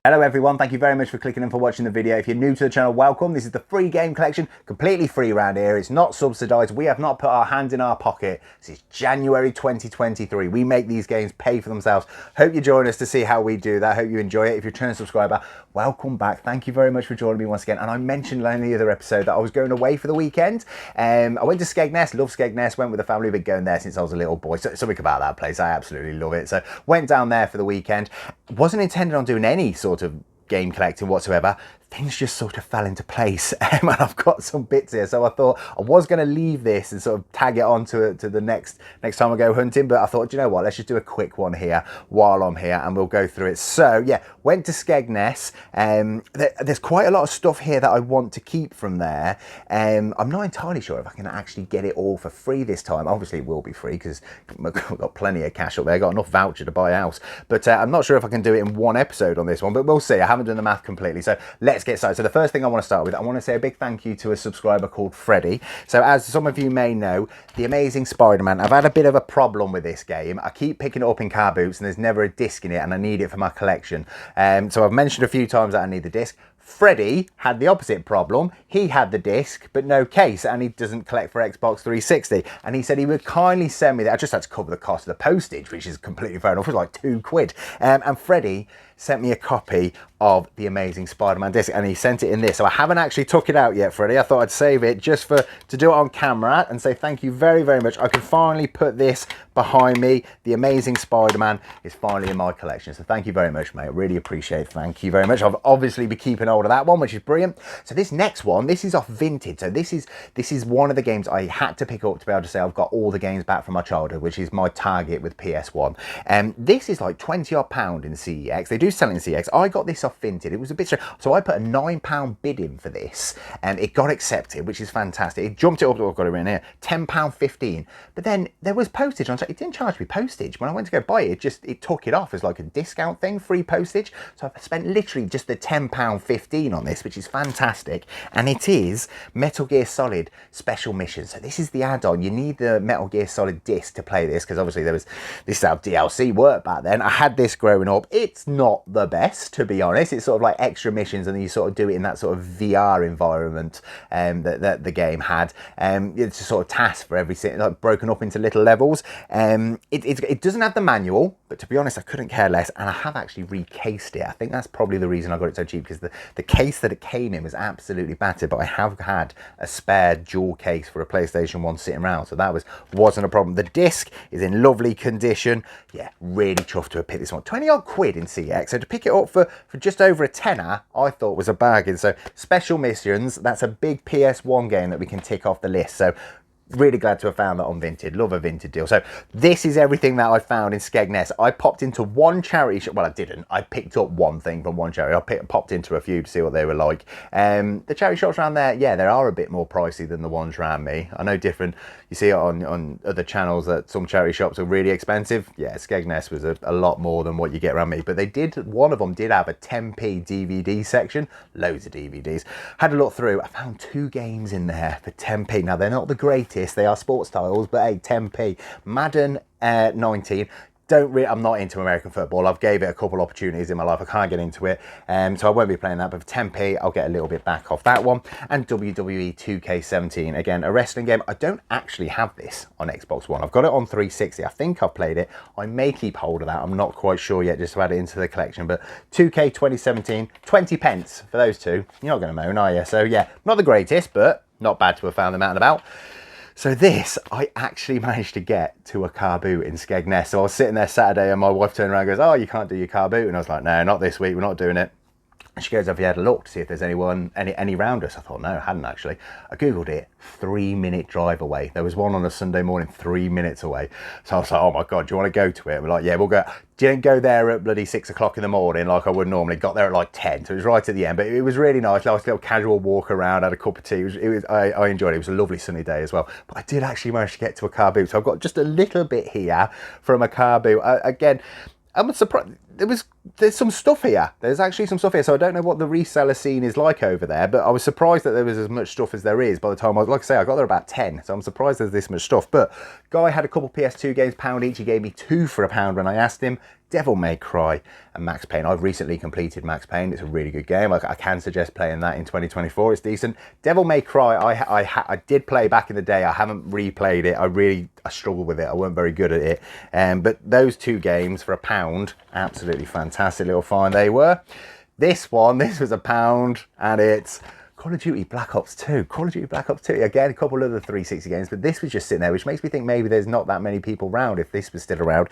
Hello everyone, thank you very much for clicking and for watching the video. If you're new to the channel, welcome. This is the free game collection, completely free around here. It's not subsidised. We have not put our hand in our pocket. This is January 2023. We make these games pay for themselves. Hope you join us to see how we do that. Hope you enjoy it. If you're a return subscriber, welcome back. Thank you very much for joining me once again. And I mentioned in the other episode that I was going away for the weekend. I went to Skegness, love Skegness, went with the family. Been going there since I was a little boy. So something about that place, I absolutely love it. So went down there for the weekend. Wasn't intended on doing any sort of game collecting whatsoever. Things just sort of fell into place, and I've got some bits here. So I thought I was going to leave this and sort of tag it on to the next time I go hunting, but I thought, do you know what, let's just do a quick one here while I'm here and we'll go through it. So yeah, went to Skegness. There's quite a lot of stuff here that I want to keep from there. I'm not entirely sure if I can actually get it all for free this time. Obviously it will be free because I've got plenty of cash up there. I've got enough voucher to buy a house, but I'm not sure if I can do it in one episode on this one, but we'll see. I haven't done the math completely. So let's get started. So the first thing I want to start with, I want to say a big thank you to a subscriber called Freddie. So as some of you may know, The Amazing Spider-Man, I've had a bit of a problem with this game. I keep picking it up in CARBOOTs and there's never a disc in it, and I need it for my collection. So I've mentioned a few times that I need the disc. Freddie had the opposite problem. He had the disc but no case, and he doesn't collect for Xbox 360, and he said he would kindly send me that. I just had to cover the cost of the postage, which is completely fair enough. It was like £2. And Freddie sent me a copy of The Amazing Spider-Man disc, and he sent it in this. So I haven't actually took it out yet, Freddie. I thought I'd save it just to do it on camera and say thank you very, very much. I can finally put this behind me. The Amazing Spider-Man is finally in my collection. So thank you very much, mate. I really appreciate it. Thank you very much. I'll obviously be keeping hold of that one, which is brilliant. So this next one, this is off Vinted. So this is one of the games I had to pick up to be able to say I've got all the games back from my childhood, which is my target with PS1. This is like £20 odd in CEX. They do sell it in CEX. I got this off Vinted. It was a bit strange. So I put a £9 bid in for this, and it got accepted, which is fantastic. It jumped it up. I've got it in here, £10.15. But then there was postage on. It didn't charge me postage. When I went to go buy it, it took it off as like a discount thing, free postage. So I've spent literally just the £10.15 on this, which is fantastic. And it is Metal Gear Solid Special Mission. So this is the add-on. You need the Metal Gear Solid disc to play this, because obviously this is how DLC worked back then. I had this growing up. It's not the best, to be honest. It's sort of like extra missions, and then you sort of do it in that sort of VR environment that the game had. It's a sort of task for every city, like broken up into little levels. It doesn't have the manual, but to be honest, I couldn't care less, and I have actually recased it. I think that's probably the reason I got it so cheap, because the case that it came in was absolutely battered, but I have had a spare dual case for a PlayStation 1 sitting around, so that wasn't a problem. The disc is in lovely condition. Yeah, really chuffed to have picked this one. 20 odd quid in CX, so to pick it up for just over a tenner, I thought was a bargain. So Special Missions, that's a big PS1 game that we can tick off the list. So really glad to have found that on Vinted. Love a Vinted deal. So this is everything that I found in Skegness. I popped into one charity shop. Well, I didn't. I picked up one thing from one charity. I popped into a few to see what they were like. The charity shops around there, yeah, they are a bit more pricey than the ones around me. I know different. You see it on other channels that some charity shops are really expensive. Yeah, Skegness was a lot more than what you get around me. But one of them did have a 10p DVD section. Loads of DVDs. Had a look through. I found 2 games in there for 10p. Now, they're not the greatest. They are sports titles, but hey, 10p. Madden 19. I'm not into American football. I've gave it a couple opportunities in my life. I can't get into it, so I won't be playing that. But for 10p, I'll get a little bit back off that one. And WWE 2K17, again, a wrestling game. I don't actually have this on Xbox One. I've got it on 360. I think I've played it. I may keep hold of that. I'm not quite sure yet, just to add it into the collection. But 2K 2017, 20 pence for those two. You're not going to moan, are you? So yeah, not the greatest, but not bad to have found them out and about. So this, I actually managed to get to a CARBOOT in Skegness. So I was sitting there Saturday and my wife turned around and goes, oh, you can't do your CARBOOT. And I was like, no, not this week. We're not doing it. And she goes, have you had a look to see if there's any round us? I thought, no, I hadn't actually. I Googled it, 3-minute drive away. There was one on a Sunday morning, 3 minutes away. So I was like, oh my God, do you want to go to it? And we're like, yeah, we'll go. Didn't go there at bloody 6 o'clock in the morning like I would normally. Got there at like 10, so it was right at the end. But it was really nice. Nice little casual walk around, had a cup of tea. I enjoyed it. It was a lovely sunny day as well. But I did actually manage to get to a CARBOOT. So I've got just a little bit here from a CARBOOT. Again, I'm surprised. There's some stuff here. There's actually some stuff here. So I don't know what the reseller scene is like over there, but I was surprised that there was as much stuff as there is by the time like I say, I got there about 10. So I'm surprised there's this much stuff. But guy had a couple PS2 games, £1 each. He gave me 2 for £1 when I asked him. Devil May Cry and Max Payne. I've recently completed Max Payne. It's a really good game. I can suggest playing that in 2024. It's decent. Devil May Cry, I did play back in the day. I haven't replayed it. I struggled with it. I weren't very good at it. But those 2 games for £1, absolutely fantastic little find they were. This was £1, and it's Call of Duty Black Ops 2. Call of Duty Black Ops 2. Again, a couple of the 360 games, but this was just sitting there, which makes me think maybe there's not that many people around if this was still around.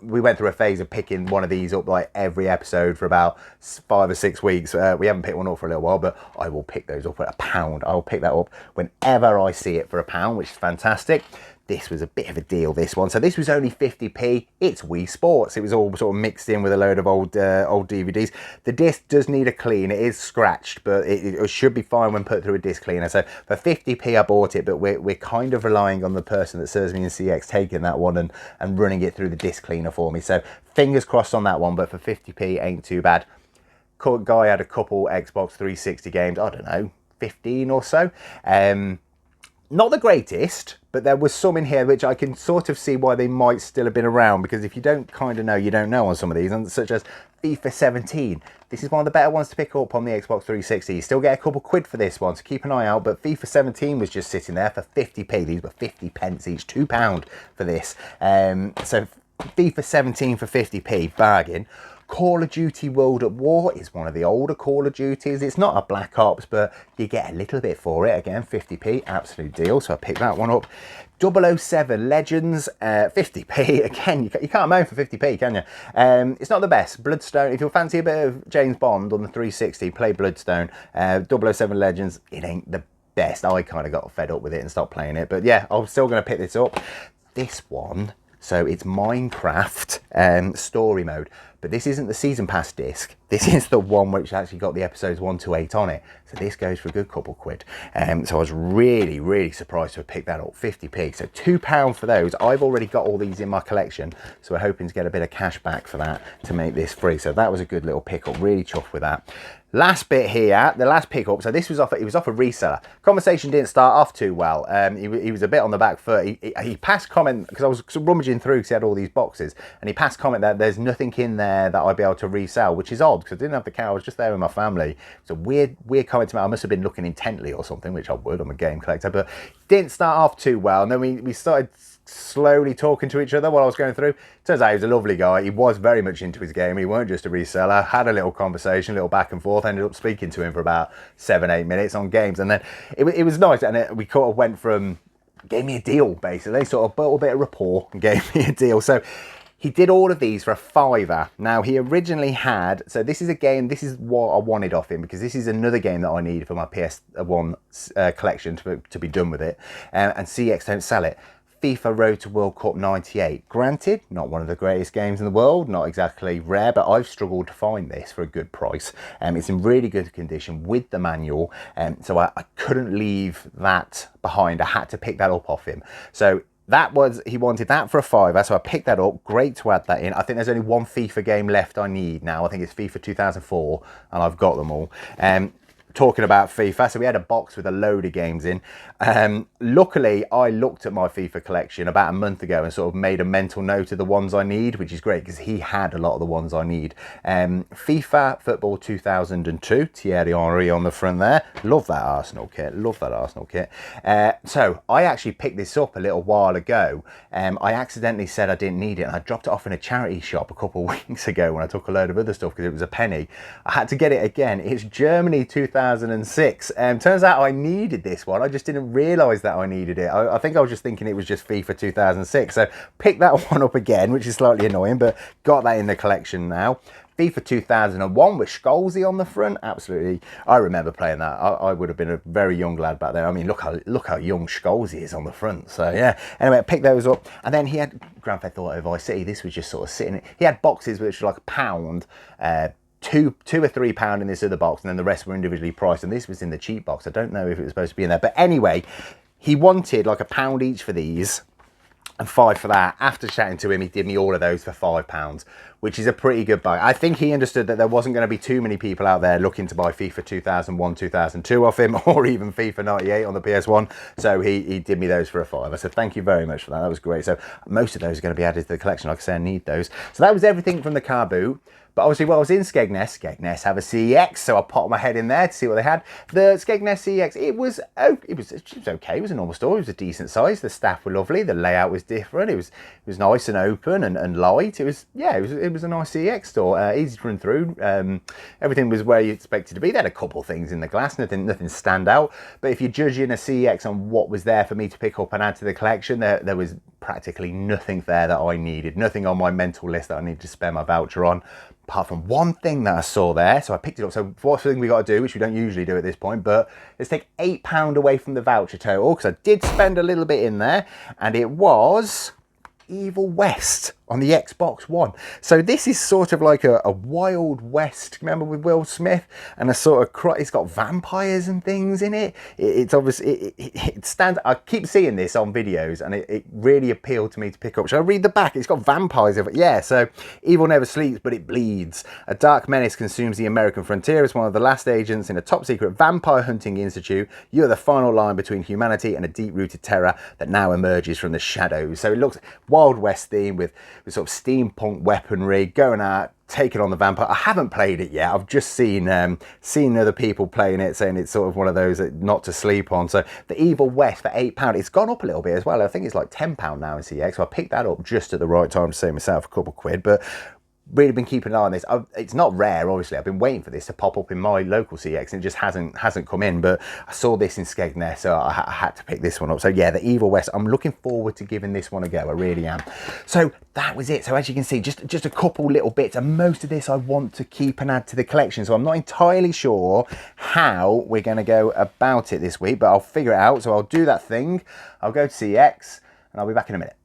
We went through a phase of picking one of these up like every episode for about 5 or 6 weeks. We haven't picked one up for a little while, but I will pick those up at £1. I'll pick that up whenever I see it for £1, which is fantastic. This was a bit of a deal, this one. So this was only 50p. It's Wii Sports. It was all sort of mixed in with a load of old DVDs. The disc does need a clean. It is scratched, but it should be fine when put through a disc cleaner. So for 50p, I bought it, but we're kind of relying on the person that serves me in CEX taking that one and running it through the disc cleaner for me. So fingers crossed on that one, but for 50p, ain't too bad. Guy had a couple Xbox 360 games, I don't know, 15 or so. Not the greatest, but there was some in here which I can sort of see why they might still have been around, because if you don't kind of know, you don't know on some of these, and such as FIFA 17. This is one of the better ones to pick up on the Xbox 360. You still get a couple quid for this one, so keep an eye out. But FIFA 17 was just sitting there for 50p. These were 50 pence each, £2 for this. So FIFA 17 for 50p, bargain. Call of Duty World at War is one of the older Call of Duties. It's not a Black Ops, but you get a little bit for it. Again, 50p, absolute deal. So I picked that one up. 007 Legends, 50p. Again, you can't moan for 50p, can you? It's not the best. Bloodstone, if you fancy a bit of James Bond on the 360, play Bloodstone. 007 Legends, it ain't the best. I kind of got fed up with it and stopped playing it. But yeah, I'm still going to pick this up. This one, so it's Minecraft story mode. But this isn't the season pass disc. This is the one which actually got the episodes 1 to 8 on it. So this goes for a good couple quid. So I was really, really surprised to have picked that up, 50p. So £2 for those. I've already got all these in my collection, so we're hoping to get a bit of cash back for that to make this free. So that was a good little pickup, really chuffed with that. Last bit here, the last pickup. So this was off. It was off a reseller. Conversation didn't start off too well. He was a bit on the back foot. He passed comment, because I was rummaging through because he had all these boxes, and he passed comment that there's nothing in there that I'd be able to resell, which is odd because I didn't have the cow. I was just there with my family. It's a weird comment to me. I must have been looking intently or something, which I would. I'm a game collector, but didn't start off too well. And then we started slowly talking to each other while I was going through. Turns out he was a lovely guy. He was very much into his game. He weren't just a reseller. Had a little conversation, a little back and forth. Ended up speaking to him for about 7-8 minutes on games, and then it was nice. And we kind of went from, gave me a deal basically, sort of built a bit of rapport and gave me a deal. So he did all of these for a £5. Now he originally had, so this is a game, this is what I wanted off him, because this is another game that I need for my PS1 collection to be done with it, and CEX don't sell it. FIFA Road to World Cup 98. Granted, not one of the greatest games in the world, not exactly rare, but I've struggled to find this for a good price. It's in really good condition with the manual, so I couldn't leave that behind. I had to pick that up off him. So that was, he wanted that for a £5, so I picked that up. Great to add that in. I think there's only one FIFA game left I need now. I think it's FIFA 2004, and I've got them all. Talking about FIFA, so we had a box with a load of games in. Luckily, I looked at my FIFA collection about a month ago and sort of made a mental note of the ones I need, which is great because he had a lot of the ones I need. FIFA Football 2002, Thierry Henry on the front there. Love that Arsenal kit, love that Arsenal kit. So I actually picked this up a little while ago. I accidentally said I didn't need it, and I dropped it off in a charity shop a couple of weeks ago when I took a load of other stuff because it was a penny. I had to get it again. It's Germany 2006. Turns out I needed this one. I just didn't realise that I needed it. I think I was just thinking it was just FIFA 2006. So picked that one up again, which is slightly annoying, but got that in the collection now. FIFA 2001 with Scholesy on the front. Absolutely. I remember playing that. I would have been a very young lad back then. I mean, look how young Scholesy is on the front. So yeah. Anyway, I picked those up. And then he had Grand Theft Auto Vice City. This was just sort of sitting. He had boxes which were like £1. Two or £3 in this other box, and then the rest were individually priced, and this was in the cheap box. I don't know if it was supposed to be in there, but anyway, he wanted like £1 each for these. and 5 for that. After chatting to him, he did me all of those for £5, which is a pretty good buy. I think he understood that there wasn't going to be too many people out there looking to buy FIFA 2001, 2002 off him, or even FIFA 98 on the PS1. So he did me those for a 5. I said, thank you very much for that. That was great. So most of those are going to be added to the collection. Like I say, I need those. So that was everything from the CARBOOT. But obviously, while I was in Skegness have a CEX, so I popped my head in there to see what they had. The Skegness CEX, it was okay. It was a normal store. It was a decent size. The staff were lovely. The layout was different. It was nice and open and light. It was a nice CEX store. Easy to run through. Everything was where you expected to be. They had a couple of things in the glass, nothing stand out. But if you're judging a CEX on what was there for me to pick up and add to the collection, there was practically nothing there that I needed. Nothing on my mental list that I needed to spend my voucher on, apart from one thing that I saw there. So I picked it up. So first thing we got to do, which we don't usually do at this point, but let's take £8 away from the voucher total, because I did spend a little bit in there, and it was Evil West on the Xbox One. So this is sort of like a Wild West, remember, with Will Smith, and a sort of, it's got vampires and things in it. It's obviously, it stands, I keep seeing this on videos, and it really appealed to me to pick up. Shall I read the back? It's got vampires of it. Yeah, so evil never sleeps, but it bleeds. A dark menace consumes the American frontier. As one of the last agents in a top secret vampire hunting institute, you are the final line between humanity and a deep-rooted terror that now emerges from the shadows. So it looks Wild West theme with sort of steampunk weaponry, going out, taking on the vampire. I haven't played it yet. I've just seen other people playing it, saying it's sort of one of those not to sleep on. So the Evil West for £8. It's gone up a little bit as well. I think it's like £10 now in CEX. So I picked that up just at the right time to save myself a couple of quid. But really been keeping an eye on this. It's not rare, obviously. I've been waiting for this to pop up in my local CEX, and it just hasn't come in. But I saw this in Skegness, so I had to pick this one up. So yeah, the Evil West. I'm looking forward to giving this one a go. I really am. So that was it. So as you can see, just a couple little bits, and most of this I want to keep and add to the collection. So I'm not entirely sure how we're going to go about it this week, but I'll figure it out. So I'll do that thing. I'll go to CEX, and I'll be back in a minute.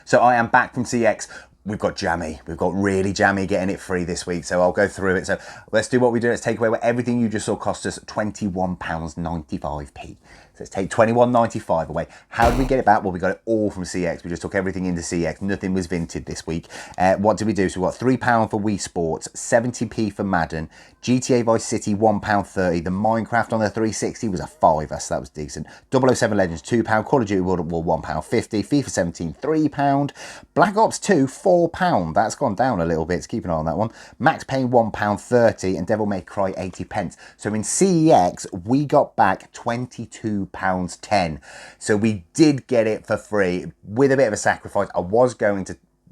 So I am back from CEX. We've got jammy. We've got really jammy getting it free this week. So I'll go through it. So let's do what we do. Let's take away what everything you just saw cost us £21.95p. So let's take £21.95 away. How did we get it back? Well, we got it all from CEX. We just took everything into CEX. Nothing was vinted this week. What did we do? So we got £3 for Wii Sports, 70p for Madden, GTA Vice City £1.30. The Minecraft on the 360 was a fiver, so that was decent. 007 Legends £2. Call of Duty World at War £1.50. FIFA 17 £3. Black Ops 2 £4. That's gone down a little bit. So keep an eye on that one. Max Payne £1.30 and Devil May Cry 80p. So in CEX we got back £22.10. So we did get it for free with a bit of a sacrifice.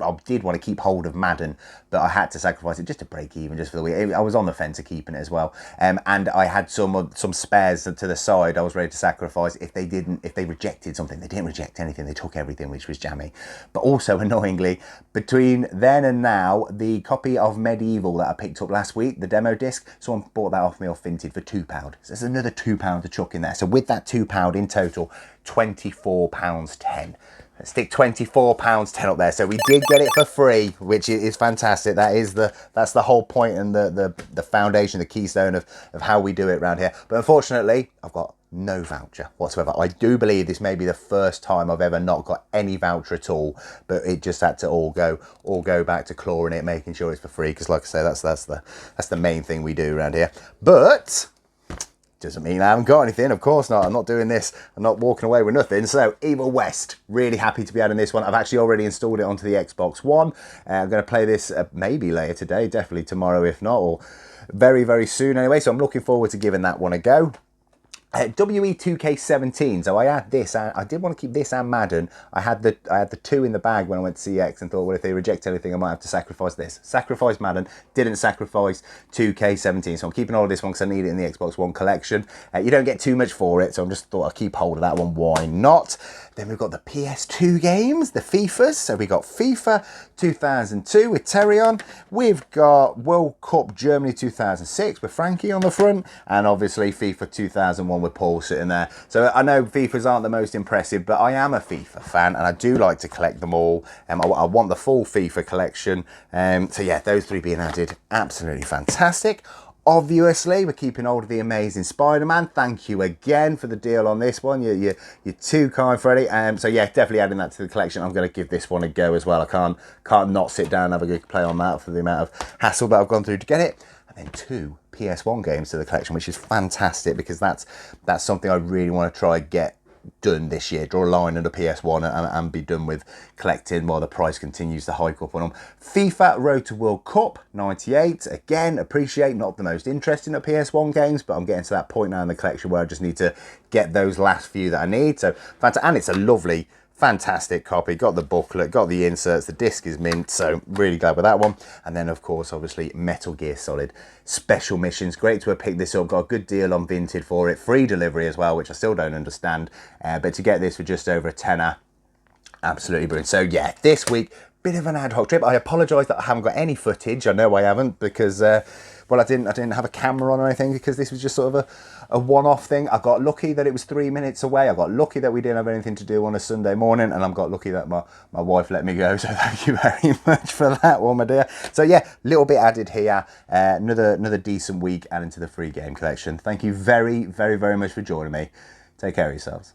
I did want to keep hold of Madden, but I had to sacrifice it just to break even, just for the week. I was on the fence of keeping it as well, and I had some spares to the side. I was ready to sacrifice if they rejected something. They didn't reject anything. They took everything, which was jammy. But also annoyingly, between then and now, the copy of Medieval that I picked up last week, the demo disc, someone bought that off me off Vinted for £2. So there's another £2 to chuck in there. So with that £2 in total, £24.10. Let's stick £24.10 up there. So we did get it for free, which is fantastic. That's the whole point and the foundation, the keystone of how we do it around here. But unfortunately, I've got no voucher whatsoever. I do believe this may be the first time I've ever not got any voucher at all, but it just had to all go back to clawing it, making sure it's for free, because like I say, that's the main thing we do around here. But doesn't mean I haven't got anything, of course not. I'm not doing this. I'm not walking away with nothing. So Evil West, really happy to be adding this one. I've actually already installed it onto the Xbox One. I'm going to play this maybe later today, definitely tomorrow if not, or very, very soon anyway. So I'm looking forward to giving that one a go. WE2K17, so I had this, I did want to keep this and Madden. I had the two in the bag when I went to CEX and thought, well, if they reject anything, I might have to sacrifice this. Sacrifice Madden, didn't sacrifice 2K17, so I'm keeping all of this one because I need it in the Xbox One collection. You don't get too much for it, so I just thought I'd keep hold of that one, why not? Then we've got the PS2 games, the FIFAs. So we got FIFA 2002 with Terry on. We've got World Cup Germany 2006 with Frankie on the front. And obviously FIFA 2001 with Paul sitting there. So I know FIFAs aren't the most impressive, but I am a FIFA fan and I do like to collect them all. I want the full FIFA collection. So yeah, those three being added, absolutely fantastic. Obviously, we're keeping hold of the Amazing Spider-Man. Thank you again for the deal on this one. You're too kind, Freddie. So yeah, definitely adding that to the collection. I'm going to give this one a go as well. I can't not sit down and have a good play on that for the amount of hassle that I've gone through to get it. And then 2 PS1 games to the collection, which is fantastic because that's something I really want to try and get done this year. Draw a line under PS1 and be done with collecting while the price continues to hike up on them. FIFA Road to World Cup 98, again, appreciate, not the most interesting at PS1 games, but I'm getting to that point now in the collection where I just need to get those last few that I need. So fantastic, and it's a lovely, fantastic copy. Got the booklet, got the inserts, the disc is mint, so really glad with that one. And then of course, obviously, Metal Gear Solid Special Missions. Great to have picked this up, got a good deal on Vinted for it, free delivery as well, which I still don't understand, but to get this for just over a tenner, absolutely brilliant. So yeah, this week, bit of an ad hoc trip. I apologise that I haven't got any footage. I know I haven't because, well, I didn't have a camera on or anything because this was just sort of a one-off thing. I got lucky that it was 3 minutes away. I got lucky that we didn't have anything to do on a Sunday morning, and I got lucky that my wife let me go. So thank you very much for that one, my dear. So yeah, little bit added here. Another decent week adding to the free game collection. Thank you very, very, very much for joining me. Take care of yourselves.